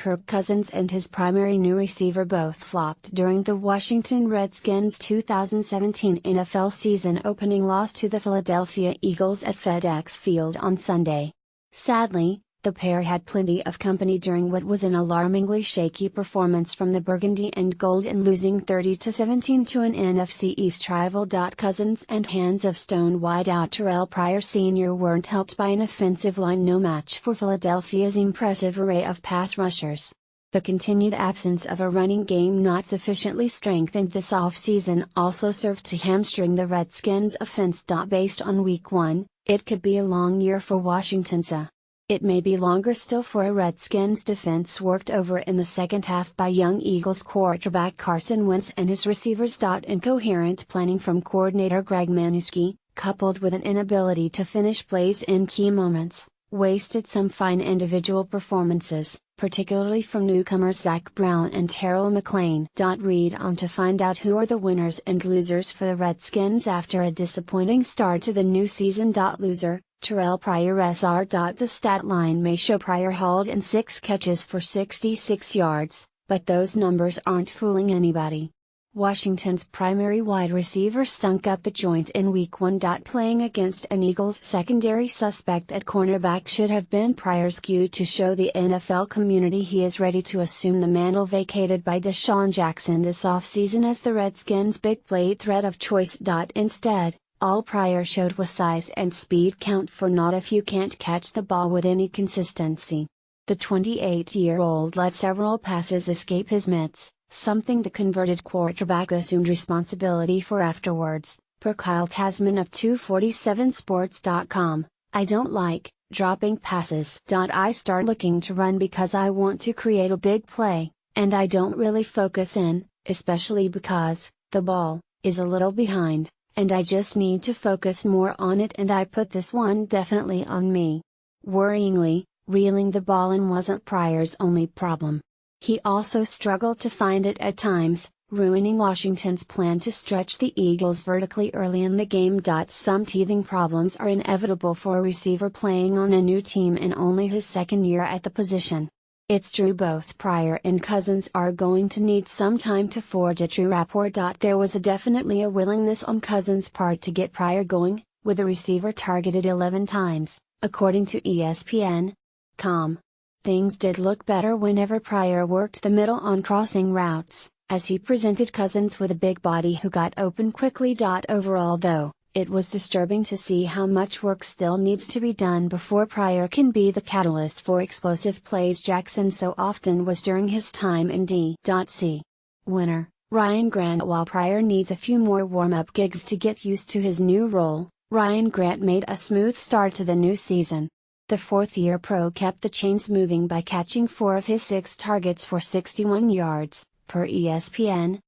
Kirk Cousins and his primary new receiver both flopped during the Washington Redskins' 2017 NFL season opening loss to the Philadelphia Eagles at FedEx Field on Sunday. Sadly, the pair had plenty of company during what was an alarmingly shaky performance from the Burgundy and Gold in losing 30-17 to an NFC East rival. Cousins and hands of stone wideout Terrell Pryor Sr. weren't helped by an offensive line no match for Philadelphia's impressive array of pass rushers. The continued absence of a running game not sufficiently strengthened this offseason also served to hamstring the Redskins' offense. Based on Week 1, it could be a long year for Washington's. It may be longer still for a Redskins defense worked over in the second half by young Eagles quarterback Carson Wentz and his receivers. Incoherent planning from coordinator Greg Manuski, coupled with an inability to finish plays in key moments, wasted some fine individual performances, particularly from newcomers Zach Brown and Terrell McClain. Read on to find out who are the winners and losers for the Redskins after a disappointing start to the new season. Loser, Terrell Pryor Sr. The stat line may show Pryor hauled in 6 catches for 66 yards, but those numbers aren't fooling anybody. Washington's primary wide receiver stunk up the joint in Week 1. Playing against an Eagles secondary suspect at cornerback should have been Pryor's cue to show the NFL community he is ready to assume the mantle vacated by Deshaun Jackson this offseason as the Redskins' big play threat of choice. Instead, all Pryor showed was size and speed. Count for naught if you can't catch the ball with any consistency. The 28-year-old let several passes escape his mitts, something the converted quarterback assumed responsibility for afterwards, per Kyle Tasman of 247sports.com. I don't like dropping passes. I start looking to run because I want to create a big play, and I don't really focus in, especially because the ball is a little behind, and I just need to focus more on it, and I put this one definitely on me. Worryingly, reeling the ball in wasn't Pryor's only problem. He also struggled to find it at times, ruining Washington's plan to stretch the Eagles vertically early in the game. Some teething problems are inevitable for a receiver playing on a new team in only his second year at the position. It's true both Pryor and Cousins are going to need some time to forge a true rapport. There was definitely a willingness on Cousins' part to get Pryor going, with the receiver targeted 11 times, according to ESPN.com. Things did look better whenever Pryor worked the middle on crossing routes, as he presented Cousins with a big body who got open quickly. Overall though, it was disturbing to see how much work still needs to be done before Pryor can be the catalyst for explosive plays Jackson so often was during his time in D.C. Winner, Ryan Grant. While Pryor needs a few more warm-up gigs to get used to his new role, Ryan Grant made a smooth start to the new season. The fourth-year pro kept the chains moving by catching 4 of his 6 targets for 61 yards, per ESPN.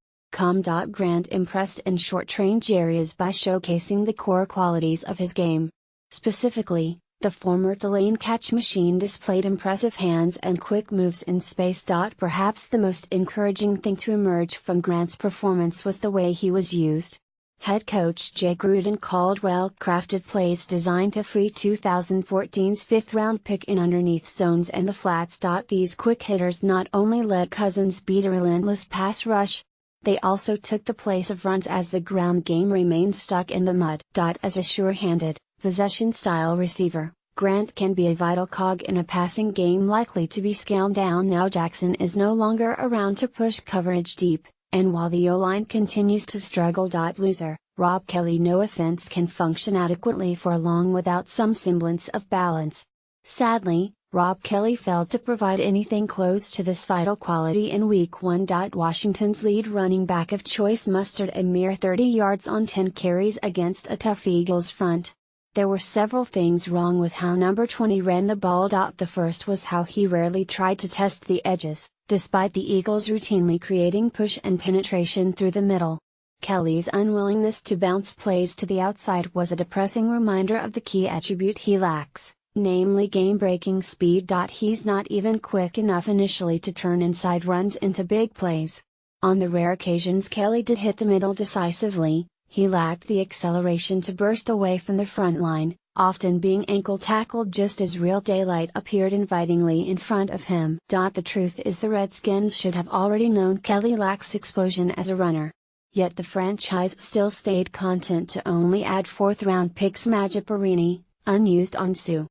Grant impressed in short-range areas by showcasing the core qualities of his game. Specifically, the former Tulane catch machine displayed impressive hands and quick moves in space. Perhaps the most encouraging thing to emerge from Grant's performance was the way he was used. Head coach Jay Gruden called well-crafted plays designed to free 2014's fifth-round pick in underneath zones and the flats. These quick hitters not only let Cousins beat a relentless pass rush, they also took the place of runs as the ground game remained stuck in the mud. As a sure-handed, possession-style receiver, Grant can be a vital cog in a passing game likely to be scaled down now Jackson is no longer around to push coverage deep, and while the O-line continues to struggle. Loser, Rob Kelly. No offense can function adequately for long without some semblance of balance. Sadly, Rob Kelly failed to provide anything close to this vital quality in Week 1. Washington's lead running back of choice mustered a mere 30 yards on 10 carries against a tough Eagles front. There were several things wrong with how number 20 ran the ball. The first was how he rarely tried to test the edges, despite the Eagles routinely creating push and penetration through the middle. Kelly's unwillingness to bounce plays to the outside was a depressing reminder of the key attribute he lacks, namely game-breaking speed. He's not even quick enough initially to turn inside runs into big plays. On the rare occasions Kelly did hit the middle decisively, he lacked the acceleration to burst away from the front line, often being ankle tackled just as real daylight appeared invitingly in front of him. The truth is the Redskins should have already known Kelly lacks explosion as a runner. Yet the franchise still stayed content to only add 4th-round picks Majaparini, unused Onsu,